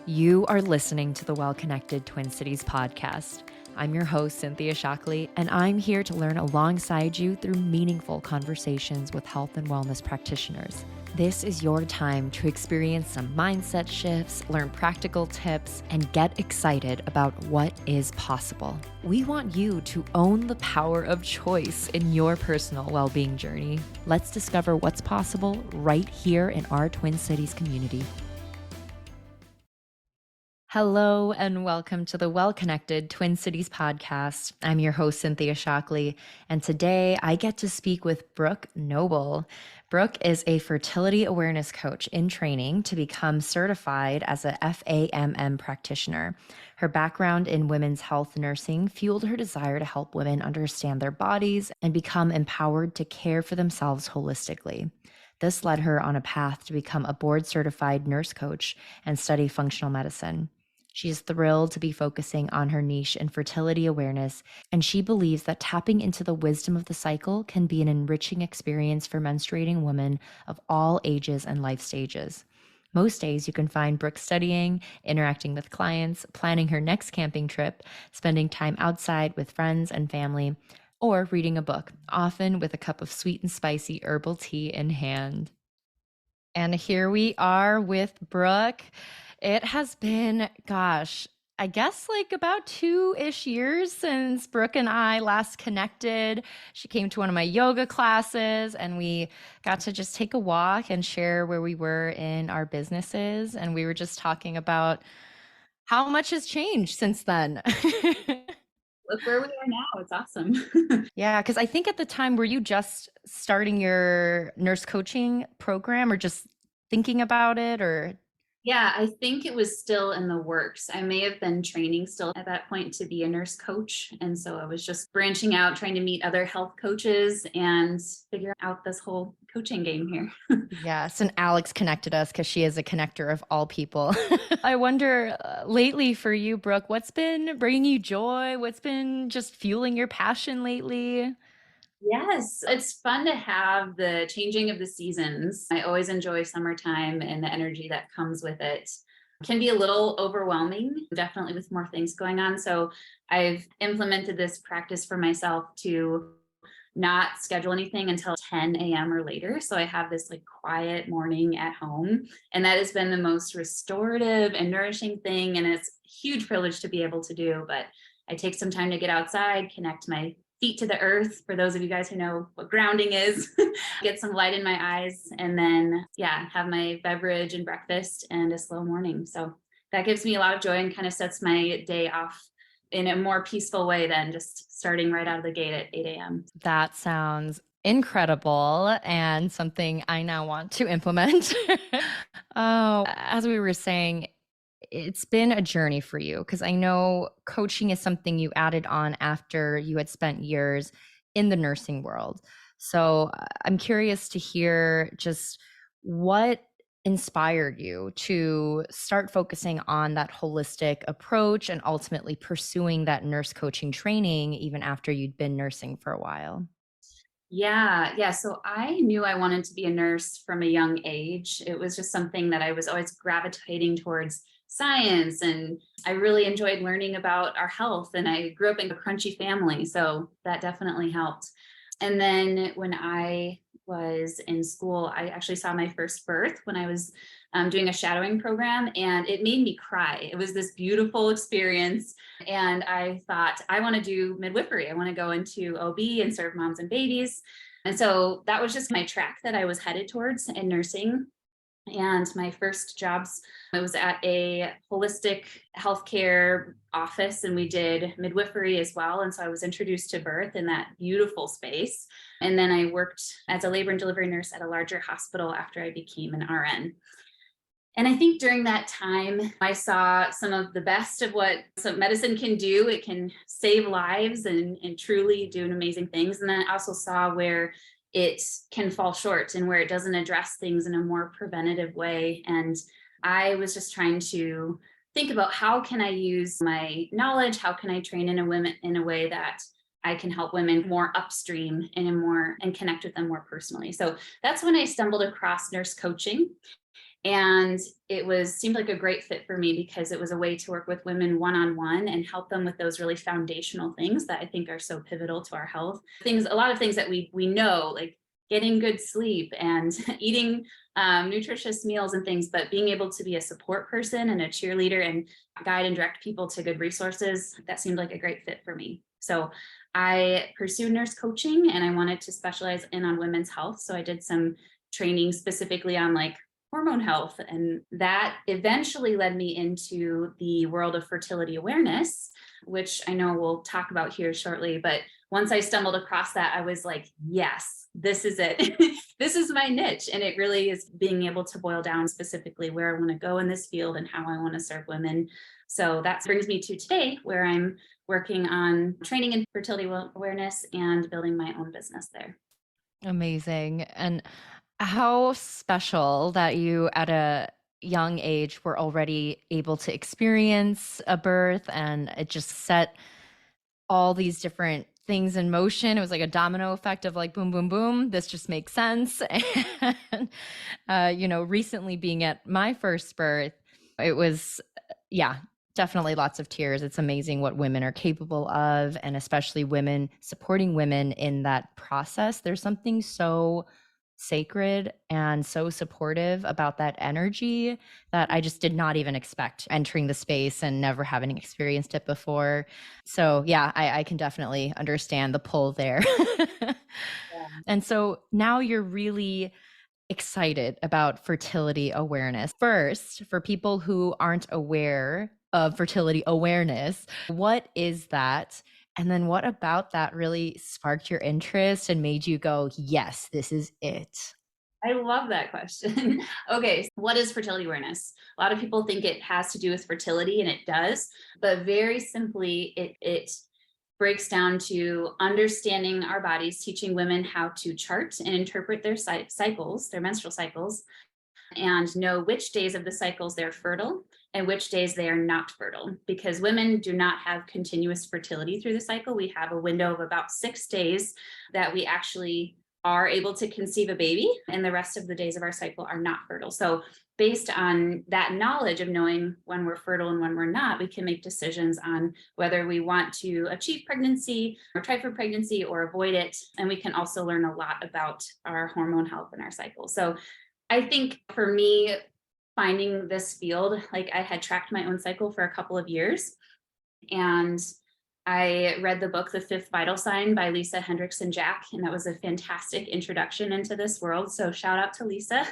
You are listening to the Well Connected Twin Cities podcast. I'm your host, Cynthia Shockley, and I'm here to learn alongside you through meaningful conversations with health and wellness practitioners. This is your time to experience some mindset shifts, learn practical tips, and get excited about what is possible. We want you to own the power of choice in your personal well-being journey. Let's discover what's possible right here in our Twin Cities community. Hello and welcome to the Well Connected Twin Cities podcast. I'm your host, Cynthia Shockley, and today I get to speak with Brooke Noble. Brooke is a fertility awareness coach in training to become certified as a FAMM practitioner. Her background in women's health nursing fueled her desire to help women understand their bodies and become empowered to care for themselves holistically. This led her on a path to become a board-certified nurse coach and study functional medicine. She is thrilled to be focusing on her niche in fertility awareness, and she believes that tapping into the wisdom of the cycle can be an enriching experience for menstruating women of all ages and life stages. Most days you can find Brooke studying, interacting with clients, planning her next camping trip, spending time outside with friends and family, or reading a book, often with a cup of sweet and spicy herbal tea in hand. And here we are with Brooke. It has been, I guess like about 2-ish years since Brooke and I last connected. She came to one of my yoga classes and we got to just take a walk and share where we were in our businesses. And we were just talking about how much has changed since then. Look where we are now. It's awesome. Yeah, because I think at the time, were you just starting your nurse coaching program or just thinking about it or? Yeah, I think it was still in the works. I may have been training still at that point to be a nurse coach. And so I was just branching out, trying to meet other health coaches and figure out this whole coaching game here. Yes, and Alex connected us because she is a connector of all people. I wonder lately for you, Brooke, what's been bringing you joy? What's been just fueling your passion lately? Yes, it's fun to have the changing of the seasons. I always enjoy summertime and the energy that comes with it. Can be a little overwhelming, definitely with more things going on. So I've implemented this practice for myself to not schedule anything until 10 a.m. or later. So I have this like quiet morning at home. And that has been the most restorative and nourishing thing. And it's a huge privilege to be able to do. But I take some time to get outside, connect my feet to the earth. For those of you guys who know what grounding is, get some light in my eyes, and then, have my beverage and breakfast and a slow morning. So that gives me a lot of joy and kind of sets my day off in a more peaceful way than just starting right out of the gate at 8 a.m. That sounds incredible and something I now want to implement. Oh, as we were saying, it's been a journey for you because I know coaching is something you added on after you had spent years in the nursing world. So I'm curious to hear just what inspired you to start focusing on that holistic approach and ultimately pursuing that nurse coaching training even after you'd been nursing for a while. Yeah. So I knew I wanted to be a nurse from a young age. It was just something that I was always gravitating towards science. And I really enjoyed learning about our health. And I grew up in a crunchy family. So that definitely helped. And then when I was in school, I actually saw my first birth when I was doing a shadowing program, and it made me cry. It was this beautiful experience. And I thought, I want to do midwifery. I want to go into OB and serve moms and babies. And so that was just my track that I was headed towards in nursing. And my first jobs, I was at a holistic healthcare office and we did midwifery as well. And so I was introduced to birth in that beautiful space. And then I worked as a labor and delivery nurse at a larger hospital after I became an RN. And I think during that time, I saw some of the best of what some medicine can do. It can save lives and truly do amazing things. And then I also saw where it can fall short and where it doesn't address things in a more preventative way. And I was just trying to think about how can I use my knowledge? How can I train in a way that I can help women more upstream and connect with them more personally. So that's when I stumbled across nurse coaching. And seemed like a great fit for me because it was a way to work with women one-on-one and help them with those really foundational things that I think are so pivotal to our health. A lot of things that we know, like getting good sleep and eating nutritious meals and things, but being able to be a support person and a cheerleader and guide and direct people to good resources, that seemed like a great fit for me. So I pursued nurse coaching and I wanted to specialize in on women's health. So I did some training specifically on like hormone health. And that eventually led me into the world of fertility awareness, which I know we'll talk about here shortly. But once I stumbled across that, I was like, yes, this is it. This is my niche. And it really is being able to boil down specifically where I want to go in this field and how I want to serve women. So that brings me to today, where I'm working on training in fertility awareness and building my own business there. Amazing. And how special that you at a young age were already able to experience a birth, and it just set all these different things in motion. It was like a domino effect of like boom, boom, boom. This just makes sense. And, recently being at my first birth, it was, yeah, definitely lots of tears. It's amazing what women are capable of, and especially women supporting women in that process. There's something so sacred and so supportive about that energy that I just did not even expect entering the space and never having experienced it before. So, yeah, I can definitely understand the pull there. And so now you're really excited about fertility awareness. First, for people who aren't aware of fertility awareness, what is that? And then what about that really sparked your interest and made you go, yes, this is it? I love that question. Okay, so what is fertility awareness? A lot of people think it has to do with fertility, and it does, but very simply, it breaks down to understanding our bodies, teaching women how to chart and interpret their cycles, their menstrual cycles, and know which days of the cycles they're fertile and which days they are not fertile. Because women do not have continuous fertility through the cycle. We have a window of about 6 days that we actually are able to conceive a baby, and the rest of the days of our cycle are not fertile. So based on that knowledge of knowing when we're fertile and when we're not, we can make decisions on whether we want to achieve pregnancy or try for pregnancy or avoid it. And we can also learn a lot about our hormone health and our cycle. So I think for me, finding this field, like I had tracked my own cycle for a couple of years, and I read the book, The Fifth Vital Sign by Lisa Hendrickson Jack, and that was a fantastic introduction into this world. So shout out to Lisa.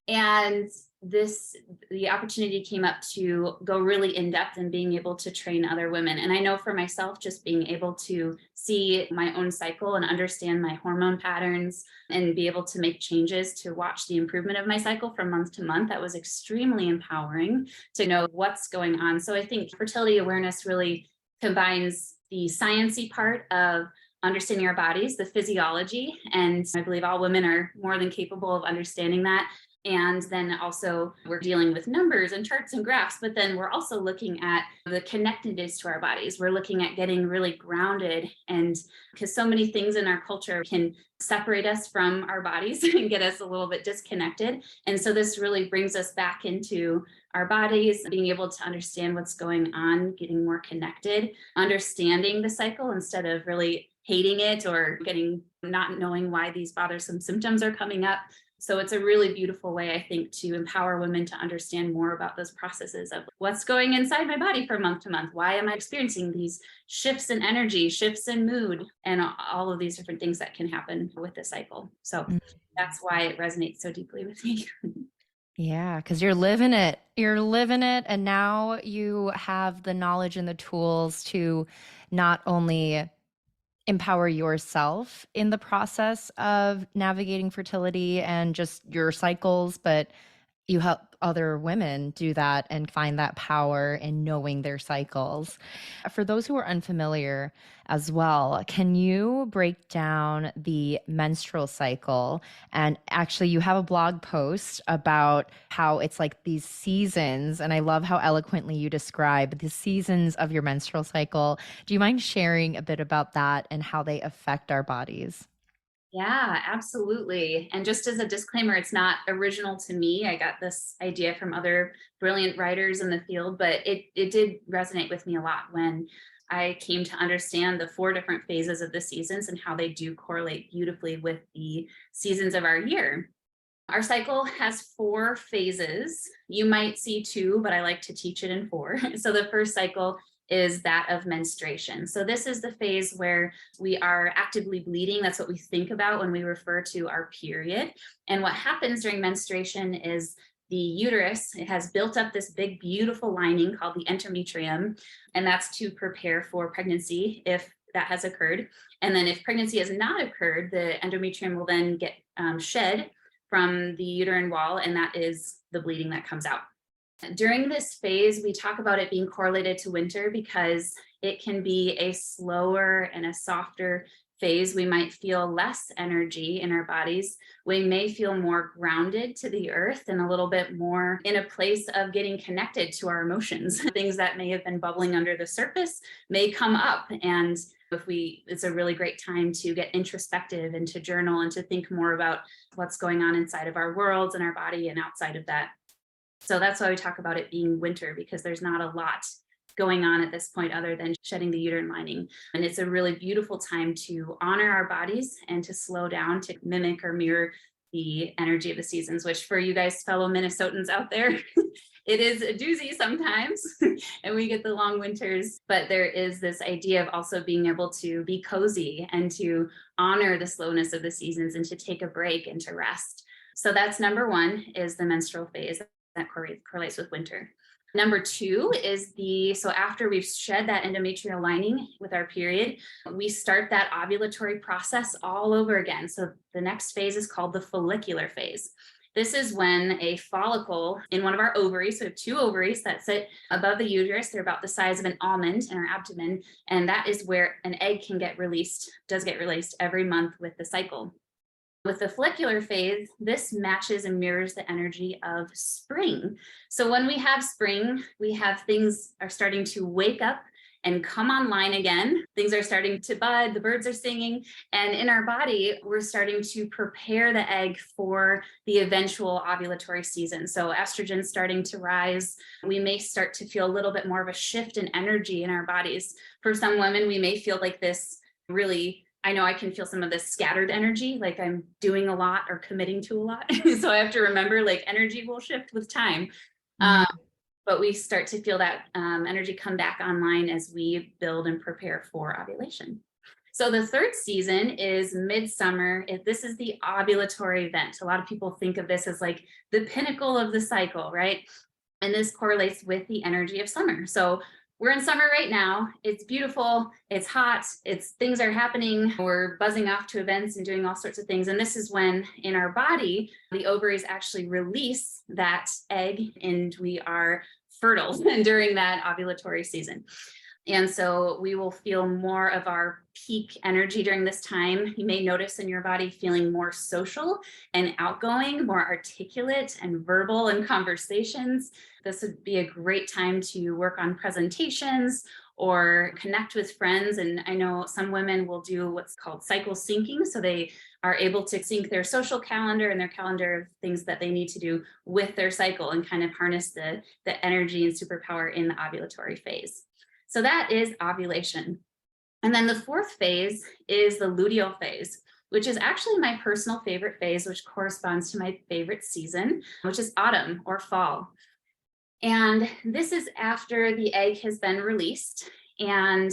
And the opportunity came up to go really in depth and being able to train other women. And I know for myself, just being able to see my own cycle and understand my hormone patterns and be able to make changes to watch the improvement of my cycle from month to month, that was extremely empowering to know what's going on. So I think fertility awareness really combines the sciencey part of understanding our bodies, the physiology, and I believe all women are more than capable of understanding that. And then also we're dealing with numbers and charts and graphs, but then we're also looking at the connectedness to our bodies. We're looking at getting really grounded, and because so many things in our culture can separate us from our bodies and get us a little bit disconnected. And so this really brings us back into our bodies, being able to understand what's going on, getting more connected, understanding the cycle instead of really hating it or not knowing why these bothersome symptoms are coming up. So it's a really beautiful way, I think, to empower women to understand more about those processes of what's going inside my body from month to month. Why am I experiencing these shifts in energy, shifts in mood, and all of these different things that can happen with the cycle. So that's why it resonates so deeply with me. Yeah, because you're living it. You're living it. And now you have the knowledge and the tools to not only empower yourself in the process of navigating fertility and just your cycles, but you help other women do that and find that power in knowing their cycles. For those who are unfamiliar as well, can you break down the menstrual cycle? And actually, you have a blog post about how it's like these seasons, and I love how eloquently you describe the seasons of your menstrual cycle. Do you mind sharing a bit about that and how they affect our bodies? Yeah, absolutely. And just as a disclaimer, it's not original to me. I got this idea from other brilliant writers in the field, but it did resonate with me a lot when I came to understand the four different phases of the seasons and how they do correlate beautifully with the seasons of our year. Our cycle has four phases. You might see two, but I like to teach it in four. So the first cycle is that of menstruation. So this is the phase where we are actively bleeding. That's what we think about when we refer to our period. And what happens during menstruation is the uterus, it has built up this big, beautiful lining called the endometrium, and that's to prepare for pregnancy if that has occurred. And then if pregnancy has not occurred, the endometrium will then get shed from the uterine wall, and that is the bleeding that comes out. During this phase, we talk about it being correlated to winter because it can be a slower and a softer phase. We might feel less energy in our bodies. We may feel more grounded to the earth and a little bit more in a place of getting connected to our emotions. Things that may have been bubbling under the surface may come up. And it's a really great time to get introspective and to journal and to think more about what's going on inside of our worlds and our body and outside of that. So that's why we talk about it being winter, because there's not a lot going on at this point other than shedding the uterine lining. And it's a really beautiful time to honor our bodies and to slow down, to mimic or mirror the energy of the seasons, which for you guys, fellow Minnesotans out there, it is a doozy sometimes. And we get the long winters, but there is this idea of also being able to be cozy and to honor the slowness of the seasons and to take a break and to rest. So that's number one, is the menstrual phase that correlates with winter. Number two is so after we've shed that endometrial lining with our period, we start that ovulatory process all over again. So the next phase is called the follicular phase. This is when a follicle in one of our ovaries, so we have two ovaries that sit above the uterus, they're about the size of an almond in our abdomen, and that is where an egg does get released every month with the cycle. With the follicular phase, this matches and mirrors the energy of spring. So when we have spring, we have things are starting to wake up and come online again. Things are starting to bud, the birds are singing, and in our body, we're starting to prepare the egg for the eventual ovulatory season. So estrogen's starting to rise. We may start to feel a little bit more of a shift in energy in our bodies. For some women, we may feel like this really, I know I can feel some of this scattered energy, like I'm doing a lot or committing to a lot. So I have to remember, like, energy will shift with time. Mm. But we start to feel that energy come back online as we build and prepare for ovulation. So the third season is midsummer. This is the ovulatory event. A lot of people think of this as like the pinnacle of the cycle, right? And this correlates with the energy of summer. So we're in summer right now. It's beautiful. It's hot. Things are happening. We're buzzing off to events and doing all sorts of things. And this is when in our body, the ovaries actually release that egg and we are fertile during that ovulatory season. And so we will feel more of our peak energy during this time. You may notice in your body feeling more social and outgoing, more articulate and verbal in conversations. This would be a great time to work on presentations or connect with friends. And I know some women will do what's called cycle syncing. So they are able to sync their social calendar and their calendar of things that they need to do with their cycle and kind of harness the energy and superpower in the ovulatory phase. So that is ovulation. And then the fourth phase is the luteal phase, which is actually my personal favorite phase, which corresponds to my favorite season, which is autumn or fall. And this is after the egg has been released. And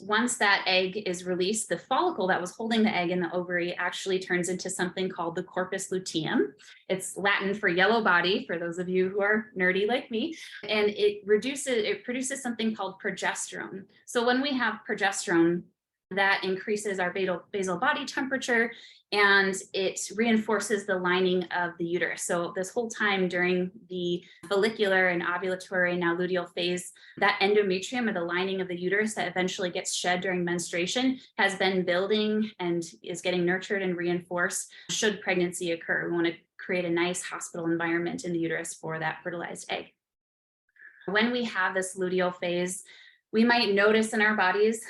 once that egg is released, the follicle that was holding the egg in the ovary actually turns into something called the corpus luteum. It's Latin for yellow body, for those of you who are nerdy like me. And it produces something called progesterone. So when we have progesterone, that increases our basal body temperature and it reinforces the lining of the uterus. So this whole time during the follicular and ovulatory, now luteal phase, that endometrium, or the lining of the uterus that eventually gets shed during menstruation, has been building and is getting nurtured and reinforced should pregnancy occur. We want to create a nice hospital environment in the uterus for that fertilized egg. When we have this luteal phase, we might notice in our bodies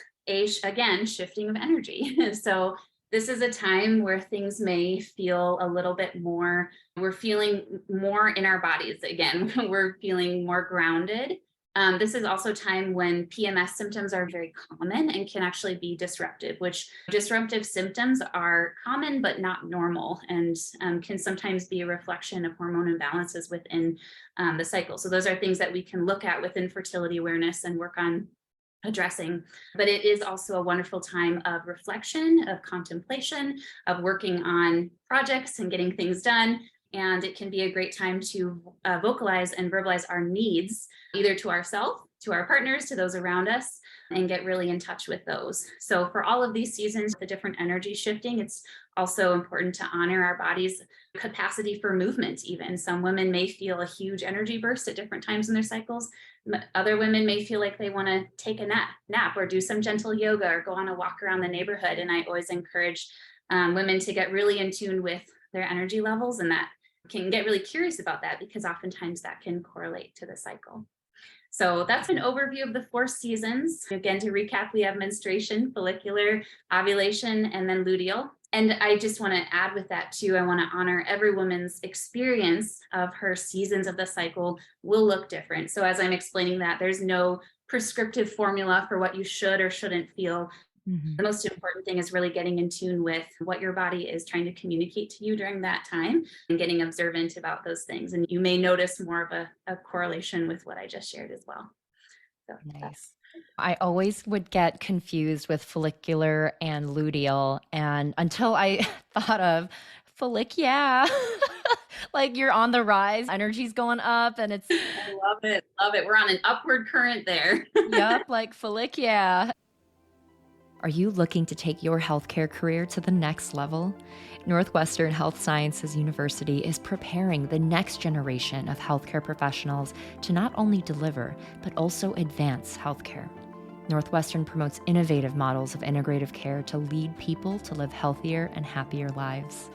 again, shifting of energy. So This is a time where things may feel a little bit more, we're feeling more in our bodies again. We're feeling more grounded. This is also a time when PMS symptoms are very common and can actually be disruptive, which disruptive symptoms are common but not normal, and can sometimes be a reflection of hormone imbalances within the cycle. So those are things that we can look at within fertility awareness and work on addressing. But it is also a wonderful time of reflection, of contemplation, of working on projects and getting things done. And it can be a great time to vocalize and verbalize our needs, either to ourselves, to our partners, to those around us, and get really in touch with those. So, for all of these seasons, the different energy shifting, it's also important to honor our body's capacity for movement. Even some women may feel a huge energy burst at different times in their cycles. Other women may feel like they want to take a nap or do some gentle yoga or go on a walk around the neighborhood. And I always encourage women to get really in tune with their energy levels, and that can get really curious about that because oftentimes that can correlate to the cycle. So that's an overview of the 4 seasons. Again, to recap, we have menstruation, follicular, ovulation, and then luteal. And I just want to add with that too, I want to honor every woman's experience of her seasons of the cycle will look different. So as I'm explaining that, there's no prescriptive formula for what you should or shouldn't feel. The most important thing is really getting in tune with what your body is trying to communicate to you during that time and getting observant about those things. And you may notice more of a correlation with what I just shared as well. So Nice. I always would get confused with follicular and luteal, and until I thought of yeah. Like you're on the rise, energy's going up, and it's I love it. Love it. We're on an upward current there. yup, like yeah. Are you looking to take your healthcare career to the next level? Northwestern Health Sciences University is preparing the next generation of healthcare professionals to not only deliver, but also advance healthcare. Northwestern promotes innovative models of integrative care to lead people to live healthier and happier lives.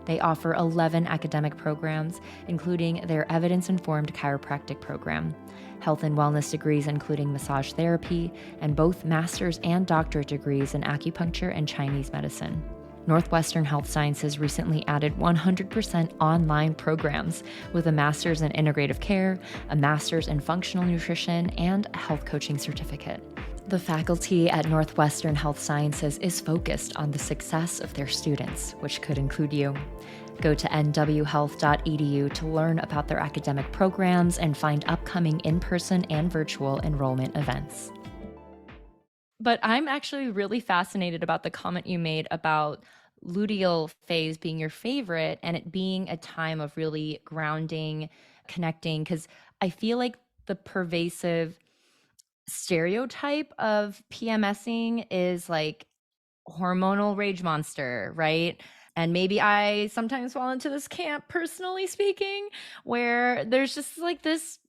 They offer 11 academic programs, including their evidence-informed chiropractic program, health and wellness degrees including massage therapy, and both master's and doctorate degrees in acupuncture and Chinese medicine. Northwestern Health Sciences recently added 100% online programs with a master's in integrative care, a master's in functional nutrition, and a health coaching certificate. The faculty at Northwestern Health Sciences is focused on the success of their students, which could include you. Go to nwhealth.edu to learn about their academic programs and find upcoming in-person and virtual enrollment events. But I'm actually really fascinated about the comment you made about luteal phase being your favorite and it being a time of really grounding, connecting, because I feel like the pervasive stereotype of PMSing is like hormonal rage monster, right? And maybe I sometimes fall into this camp, personally speaking, where there's just like this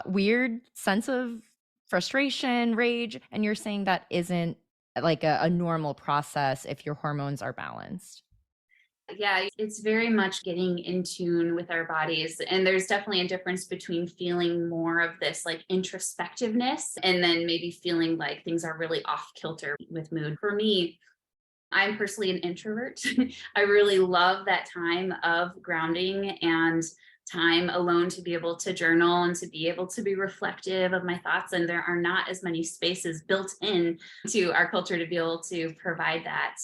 weird sense of frustration, rage. And you're saying that isn't like a normal process if your hormones are balanced. Yeah, it's very much getting in tune with our bodies. And there's definitely a difference between feeling more of this like introspectiveness and then maybe feeling like things are really off kilter with mood. For me, I'm personally an introvert. I really love that time of grounding and time alone to be able to journal and to be able to be reflective of my thoughts. And there are not as many spaces built in to our culture to be able to provide that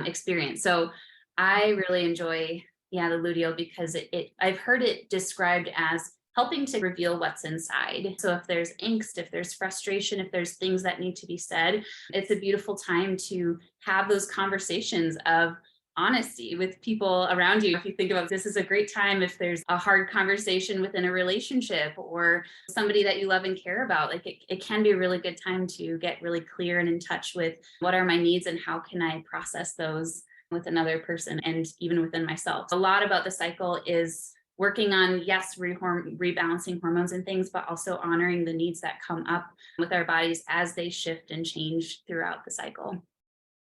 experience. So I really enjoy, yeah, the luteal because I've heard it described as helping to reveal what's inside. So if there's angst, if there's frustration, if there's things that need to be said, it's a beautiful time to have those conversations of honesty with people around you. If you think about this is a great time if there's a hard conversation within a relationship or somebody that you love and care about, like it can be a really good time to get really clear and in touch with what are my needs and how can I process those with another person and even within myself. A lot about the cycle is working on, yes, rebalancing hormones and things, but also honoring the needs that come up with our bodies as they shift and change throughout the cycle.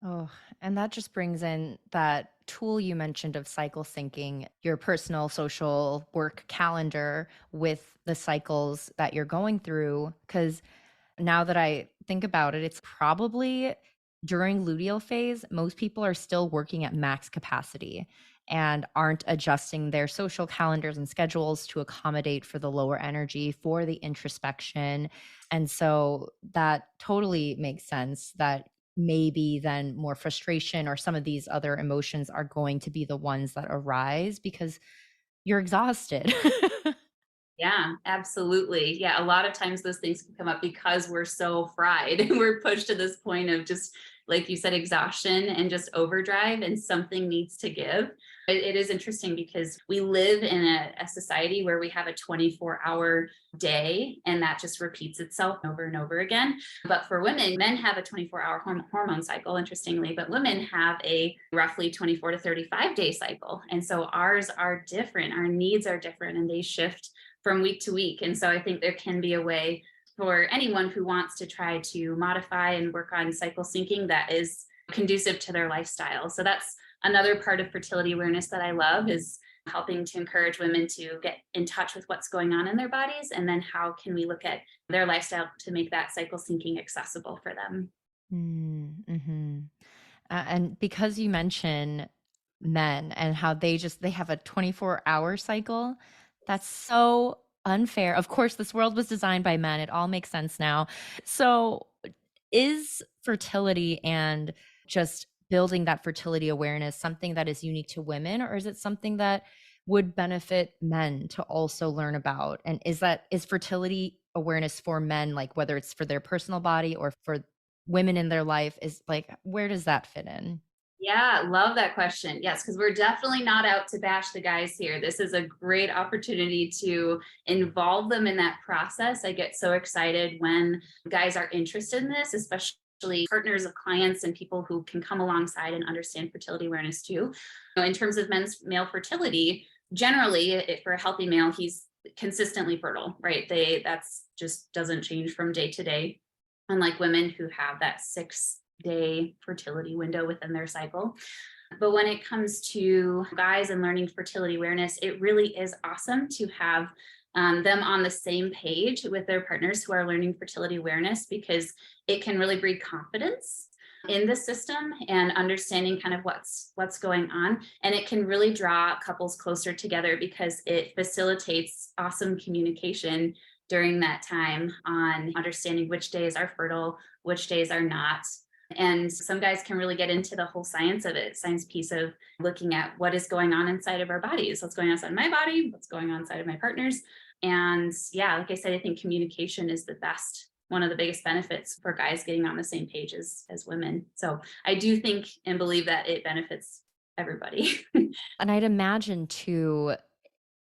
Oh, and that just brings in that tool you mentioned of cycle syncing your personal, social, work calendar with the cycles that you're going through. Because now that I think about it, it's probably during luteal phase, most people are still working at max capacity and aren't adjusting their social calendars and schedules to accommodate for the lower energy, for the introspection. And so that totally makes sense that maybe then more frustration or some of these other emotions are going to be the ones that arise because you're exhausted. Yeah, absolutely. Yeah, a lot of times those things can come up because we're so fried. We're pushed to this point of just, like you said, exhaustion and just overdrive, and something needs to give. It is interesting because we live in a society where we have a 24-hour day, and that just repeats itself over and over again. But for women, men have a 24-hour hormone cycle, interestingly, but women have a roughly 24 to 35-day cycle. And so ours are different, our needs are different, and they shift from week to week. And so I think there can be a way for anyone who wants to try to modify and work on cycle syncing that is conducive to their lifestyle. So that's another part of fertility awareness that I love, is helping to encourage women to get in touch with what's going on in their bodies, and then how can we look at their lifestyle to make that cycle syncing accessible for them. Mm-hmm. And because you mention men and how they have a 24-hour cycle, that's so unfair. Of course, this world was designed by men. It all makes sense now. So, is fertility and just building that fertility awareness something that is unique to women, or is it something that would benefit men to also learn about? And is fertility awareness for men, like whether it's for their personal body or for women in their life, is like, where does that fit in? Yeah, love that question. Yes, because we're definitely not out to bash the guys here. This is a great opportunity to involve them in that process. I get so excited when guys are interested in this, especially partners of clients and people who can come alongside and understand fertility awareness too. In terms of men's male fertility, generally, for a healthy male, he's consistently fertile, right? That's just doesn't change from day to day, unlike women who have that 6-day fertility window within their cycle. But when it comes to guys and learning fertility awareness, it really is awesome to have them on the same page with their partners who are learning fertility awareness, because it can really breed confidence in the system and understanding kind of what's going on, and it can really draw couples closer together because it facilitates awesome communication during that time on understanding which days are fertile, which days are not. And some guys can really get into the whole science of it, science piece of looking at what is going on inside of our bodies, what's going on inside of my body, what's going on inside of my partner's. And yeah, like I said, I think communication is the best, one of the biggest benefits for guys getting on the same page as women. So I do think and believe that it benefits everybody. And I'd imagine too,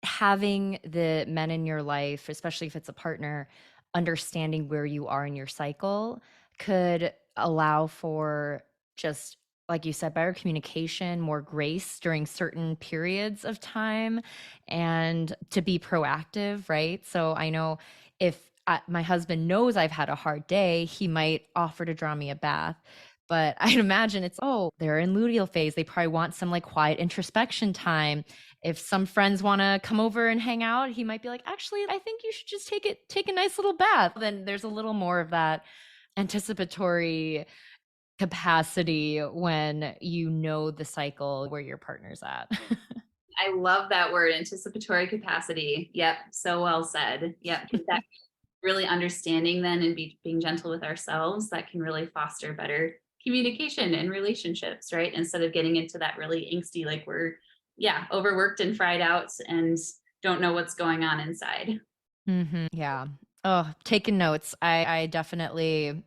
having the men in your life, especially if it's a partner, understanding where you are in your cycle could allow for, just like you said, better communication, more grace during certain periods of time, and to be proactive, right? So I know if my husband knows I've had a hard day, he might offer to draw me a bath. But I'd imagine it's, oh, they're in luteal phase. They probably want some like quiet introspection time. If some friends want to come over and hang out, he might be like, actually, I think you should just take a nice little bath. Then there's a little more of that anticipatory capacity when you know the cycle where your partner's at. I love that word, anticipatory capacity. Yep, so well said. Yep, that really understanding then, and being gentle with ourselves, that can really foster better communication and relationships, right? Instead of getting into that really angsty, like we're, yeah, overworked and fried out and don't know what's going on inside. Yeah. Oh, taking notes. I definitely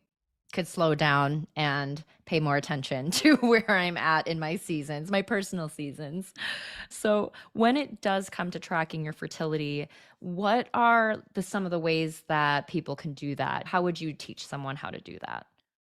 could slow down and pay more attention to where I'm at in my seasons, my personal seasons. So, when it does come to tracking your fertility, what are some of the ways that people can do that? How would you teach someone how to do that?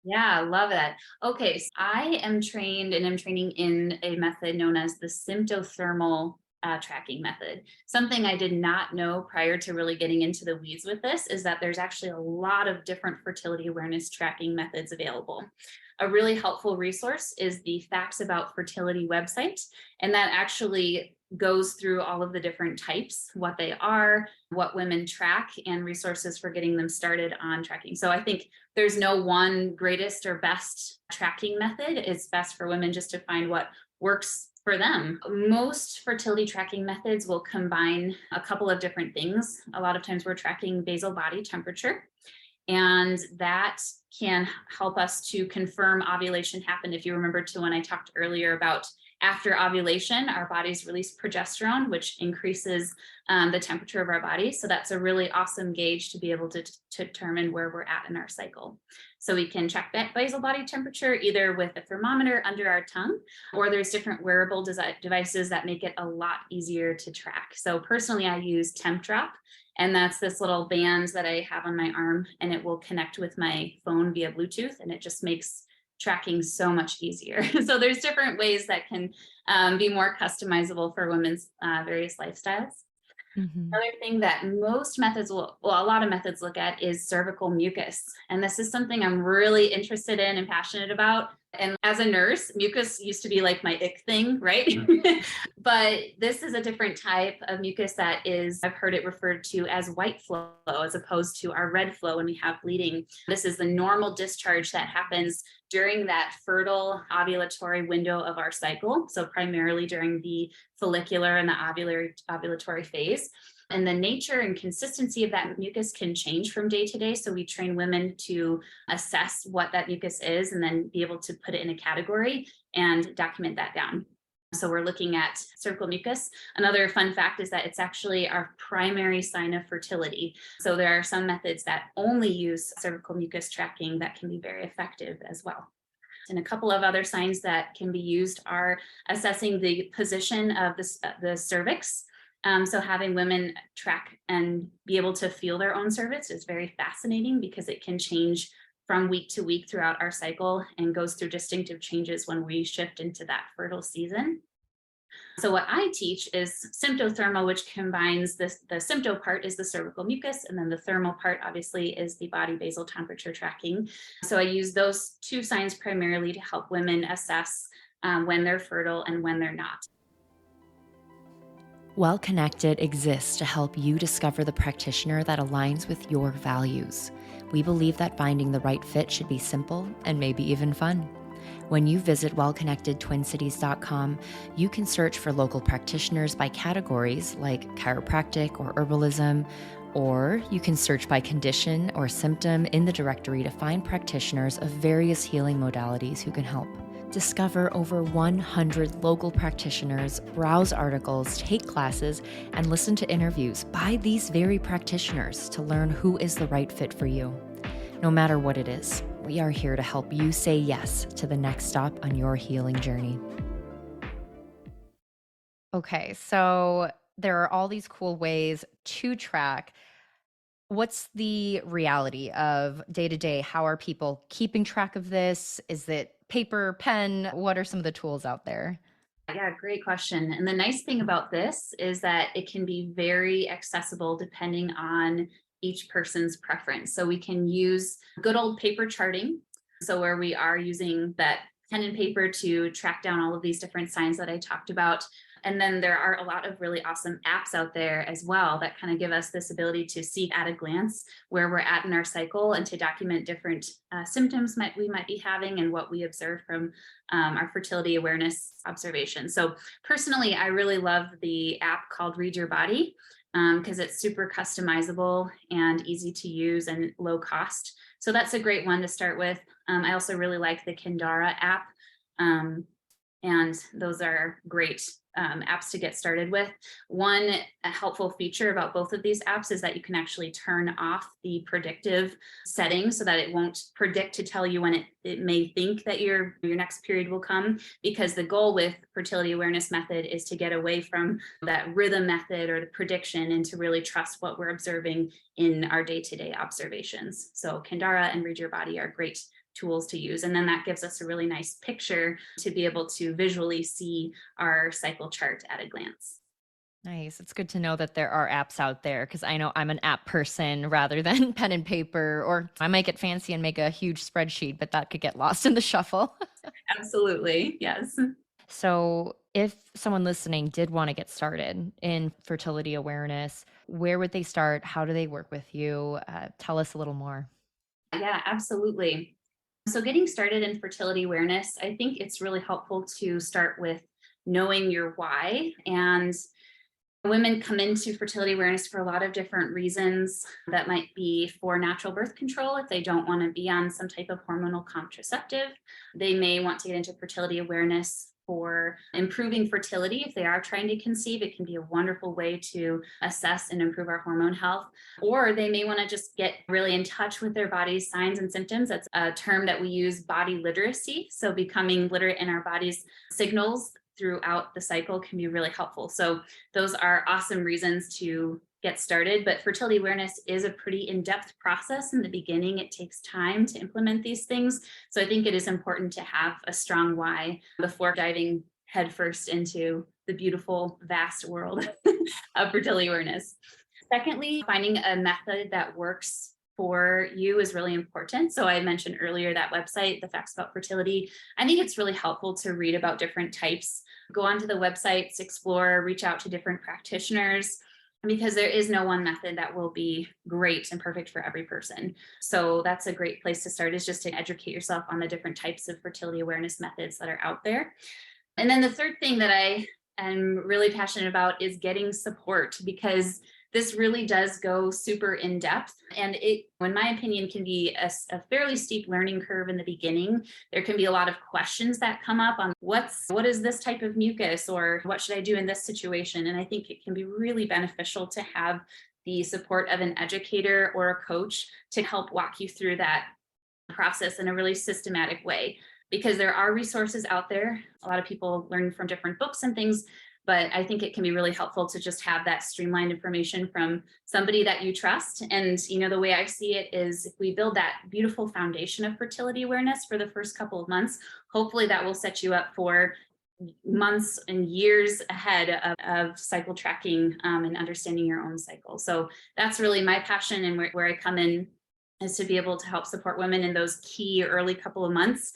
Yeah, I love that. Okay, so I am trained and I'm training in a method known as the symptothermal tracking method. Something I did not know prior to really getting into the weeds with this is that there's actually a lot of different fertility awareness tracking methods available. A really helpful resource is the Facts About Fertility website, and that actually goes through all of the different types, what they are, what women track, and resources for getting them started on tracking. So I think there's no one greatest or best tracking method. It's best for women just to find what works for them. Most fertility tracking methods will combine a couple of different things. A lot of times we're tracking basal body temperature, and that can help us to confirm ovulation happened. If you remember to when I talked earlier about after ovulation, our bodies release progesterone, which increases the temperature of our body. So that's a really awesome gauge to be able to determine where we're at in our cycle. So we can check that basal body temperature either with a thermometer under our tongue, or there's different wearable devices that make it a lot easier to track. So personally, I use Temp Drop, and that's this little band that I have on my arm, and it will connect with my phone via Bluetooth, and it just makes tracking so much easier. So there's different ways that can be more customizable for women's various lifestyles. Mm-hmm. Another thing that most methods a lot of methods look at is cervical mucus. And this is something I'm really interested in and passionate about. And as a nurse, mucus used to be like my ick thing, right? But this is a different type of mucus that is, I've heard it referred to as white flow as opposed to our red flow when we have bleeding. This is the normal discharge that happens during that fertile ovulatory window of our cycle. So primarily during the follicular and the ovulatory phase. And the nature and consistency of that mucus can change from day to day. So we train women to assess what that mucus is and then be able to put it in a category and document that down. So we're looking at cervical mucus. Another fun fact is that it's actually our primary sign of fertility. So there are some methods that only use cervical mucus tracking that can be very effective as well. And a couple of other signs that can be used are assessing the position of the cervix. So having women track and be able to feel their own cervix is very fascinating because it can change from week to week throughout our cycle and goes through distinctive changes when we shift into that fertile season. So what I teach is symptothermal, which combines this, the sympto part is the cervical mucus, and then the thermal part obviously is the body basal temperature tracking. So I use those two signs primarily to help women assess when they're fertile and when they're not. Well Connected exists to help you discover the practitioner that aligns with your values. We believe that finding the right fit should be simple and maybe even fun. When you visit wellconnectedtwincities.com, you can search for local practitioners by categories like chiropractic or herbalism, or you can search by condition or symptom in the directory to find practitioners of various healing modalities who can help. Discover over 100 local practitioners, browse articles, take classes, and listen to interviews by these very practitioners to learn who is the right fit for you. No matter what it is, we are here to help you say yes to the next stop on your healing journey. Okay, so there are all these cool ways to track. What's the reality of day to day? How are people keeping track of this? Is it paper, pen? What are some of the tools out there? Yeah, great question. And the nice thing about this is that it can be very accessible depending on each person's preference. So we can use good old paper charting. So where we are using that pen and paper to track down all of these different signs that I talked about. And then there are a lot of really awesome apps out there as well that kind of give us this ability to see at a glance where we're at in our cycle and to document different symptoms we might be having and what we observe from our fertility awareness observations. So personally, I really love the app called Read Your Body because it's super customizable and easy to use and low cost. So that's a great one to start with. I also really like the Kindara app. And those are great apps to get started with. One helpful feature about both of these apps is that you can actually turn off the predictive setting so that it won't predict to tell you when it may think that your next period will come, because the goal with fertility awareness method is to get away from that rhythm method or the prediction and to really trust what we're observing in our day-to-day observations. So Kindara and Read Your Body are great tools to use. And then that gives us a really nice picture to be able to visually see our cycle chart at a glance. Nice. It's good to know that there are apps out there because I know I'm an app person rather than pen and paper, or I might get fancy and make a huge spreadsheet, but that could get lost in the shuffle. Absolutely. Yes. So If someone listening did want to get started in fertility awareness, where would they start? How do they work with you? Tell us a little more. Yeah, absolutely. So, getting started in fertility awareness, I think it's really helpful to start with knowing your why. And women come into fertility awareness for a lot of different reasons. That might be for natural birth control if they don't want to be on some type of hormonal contraceptive. They may want to get into fertility awareness for improving fertility. If they are trying to conceive, it can be a wonderful way to assess and improve our hormone health. Or they may want to just get really in touch with their body's signs and symptoms. That's a term that we use, body literacy. So becoming literate in our body's signals throughout the cycle can be really helpful. So those are awesome reasons to get started. But fertility awareness is a pretty in depth process in the beginning. It takes time to implement these things. So I think it is important to have a strong why before diving headfirst into the beautiful, vast world of fertility awareness. Secondly, finding a method that works for you is really important. So I mentioned earlier that website, The Facts About Fertility. I think it's really helpful to read about different types, go onto the websites, explore, reach out to different practitioners, because there is no one method that will be great and perfect for every person. So that's a great place to start, is just to educate yourself on the different types of fertility awareness methods that are out there. And then the third thing that I am really passionate about is getting support, because this really does go super in depth. And it, in my opinion, can be a fairly steep learning curve in the beginning. There can be a lot of questions that come up on what is this type of mucus, or what should I do in this situation? And I think it can be really beneficial to have the support of an educator or a coach to help walk you through that process in a really systematic way, because there are resources out there. A lot of people learn from different books and things, but I think it can be really helpful to just have that streamlined information from somebody that you trust. And the way I see it is, if we build that beautiful foundation of fertility awareness for the first couple of months, hopefully that will set you up for months and years ahead of cycle tracking, and understanding your own cycle. So that's really my passion, and where I come in is to be able to help support women in those key early couple of months,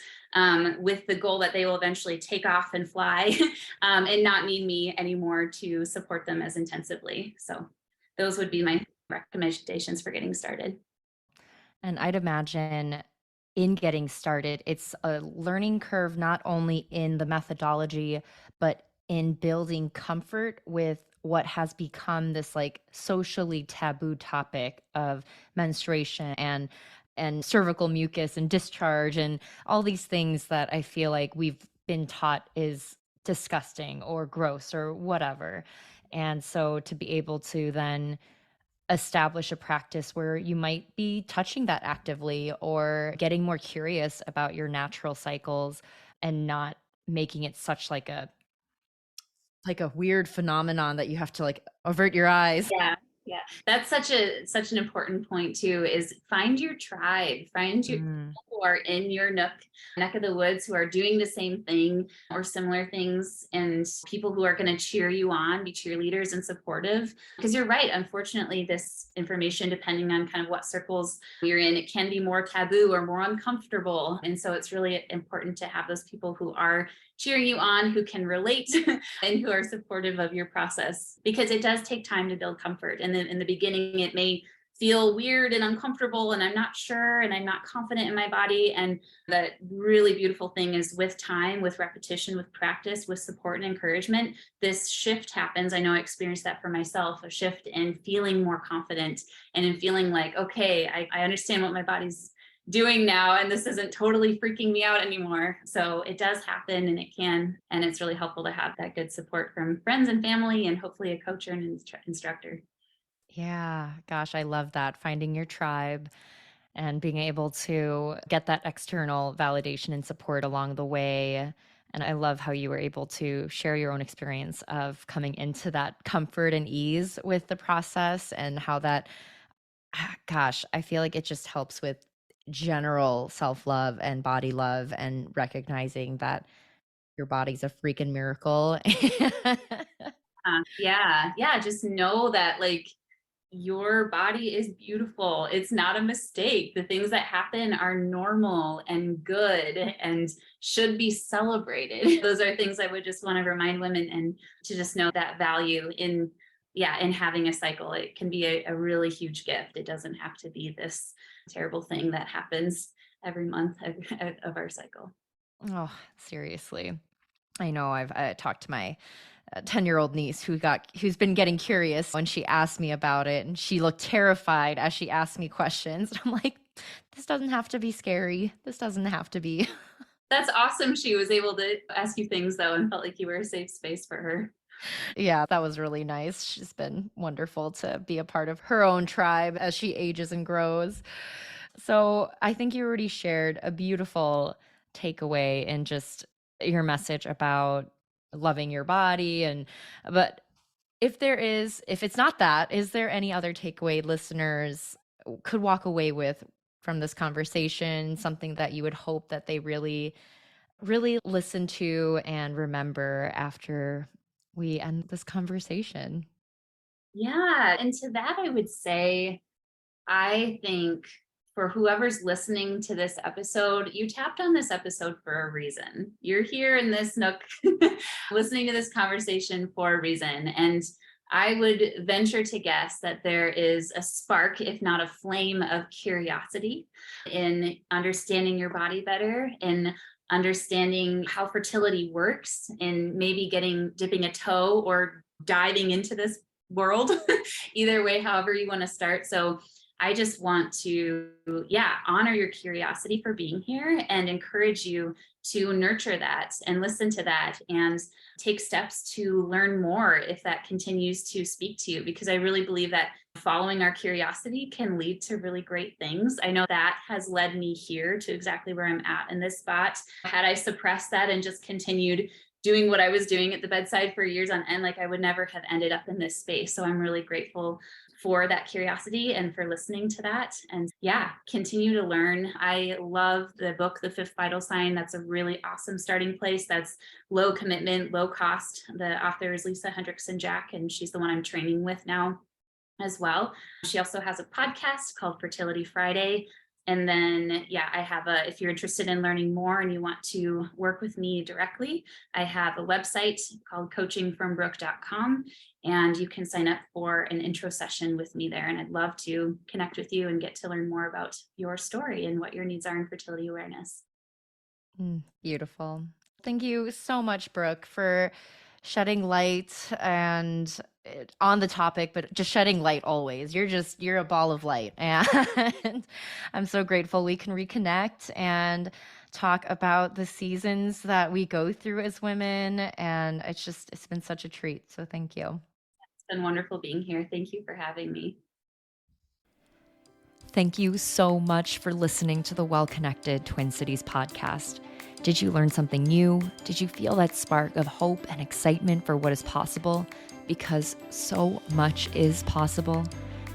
with the goal that they will eventually take off and fly, and not need me anymore to support them as intensively. So those would be my recommendations for getting started. And I'd imagine in getting started, it's a learning curve, not only in the methodology, but in building comfort with what has become this like socially taboo topic of menstruation and cervical mucus and discharge and all these things that I feel like we've been taught is disgusting or gross or whatever. And so to be able to then establish a practice where you might be touching that actively or getting more curious about your natural cycles and not making it such like a weird phenomenon that you have to like avert your eyes. Yeah, yeah. That's such an important point too, is find your tribe, find your Mm. people who are in your neck of the woods, who are doing the same thing or similar things, and people who are going to cheer you on, be cheerleaders and supportive. Because you're right, unfortunately, this information, depending on kind of what circles you're in, it can be more taboo or more uncomfortable. And so it's really important to have those people who are cheering you on, who can relate and who are supportive of your process, because it does take time to build comfort. And then in the beginning, it may feel weird and uncomfortable, and I'm not sure, and I'm not confident in my body. And the really beautiful thing is, with time, with repetition, with practice, with support and encouragement, this shift happens. I know I experienced that for myself, a shift in feeling more confident and in feeling like, okay, I understand what my body's doing now, and this isn't totally freaking me out anymore. So it does happen, and it can, and it's really helpful to have that good support from friends and family, and hopefully a coach or an instructor. Yeah, gosh, I love that. Finding your tribe and being able to get that external validation and support along the way. And I love how you were able to share your own experience of coming into that comfort and ease with the process, and how that, gosh, I feel like it just helps with general self love and body love and recognizing that your body's a freaking miracle. Yeah, yeah, just know that, like, your body is beautiful. It's not a mistake. The things that happen are normal and good and should be celebrated. Those are things I would just want to remind women, and to just know that value in, yeah, in having a cycle. It can be a really huge gift. It doesn't have to be this terrible thing that happens every month of our cycle. Oh, seriously. I know I've talked to my 10-year-old niece who's been getting curious when she asked me about it, and she looked terrified as she asked me questions. I'm like, this doesn't have to be scary. This doesn't have to be. That's awesome. She was able to ask you things though and felt like you were a safe space for her. Yeah, that was really nice. She's been wonderful to be a part of her own tribe as she ages and grows. So I think you already shared a beautiful takeaway in just your message about loving your body. But if it's not that, is there any other takeaway listeners could walk away with from this conversation, something that you would hope that they really, really listen to and remember after we end this conversation? Yeah. And to that, I would say, I think for whoever's listening to this episode, you tapped on this episode for a reason. You're here in this nook listening to this conversation for a reason. And I would venture to guess that there is a spark, if not a flame, of curiosity in understanding your body better, in understanding how fertility works, and maybe dipping a toe or diving into this world. Either way, however you want to start. So I just want to, yeah, honor your curiosity for being here and encourage you to nurture that and listen to that and take steps to learn more if that continues to speak to you. Because I really believe that following our curiosity can lead to really great things. I know that has led me here to exactly where I'm at in this spot. Had I suppressed that and just continued doing what I was doing at the bedside for years on end, like I would never have ended up in this space. So I'm really grateful for that curiosity and for listening to that. And yeah, continue to learn. I love the book, The Fifth Vital Sign. That's a really awesome starting place. That's low commitment, low cost. The author is Lisa Hendrickson Jack, and she's the one I'm training with now as well. She also has a podcast called Fertility Friday. And then, yeah, if you're interested in learning more and you want to work with me directly, I have a website called coachingfrombrooke.com, and you can sign up for an intro session with me there. And I'd love to connect with you and get to learn more about your story and what your needs are in fertility awareness. Beautiful. Thank you so much, Brooke, for shedding light and on the topic, but just shedding light always. You're a ball of light. And I'm so grateful we can reconnect and talk about the seasons that we go through as women. And it's been such a treat. So thank you. It's been wonderful being here. Thank you for having me. Thank you so much for listening to the Well Connected Twin Cities podcast. Did you learn something new? Did you feel that spark of hope and excitement for what is possible? Because so much is possible.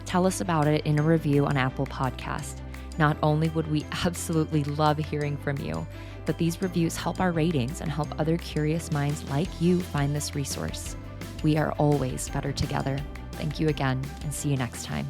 Tell us about it in a review on Apple Podcast. Not only would we absolutely love hearing from you, but these reviews help our ratings and help other curious minds like you find this resource. We are always better together. Thank you again, and see you next time.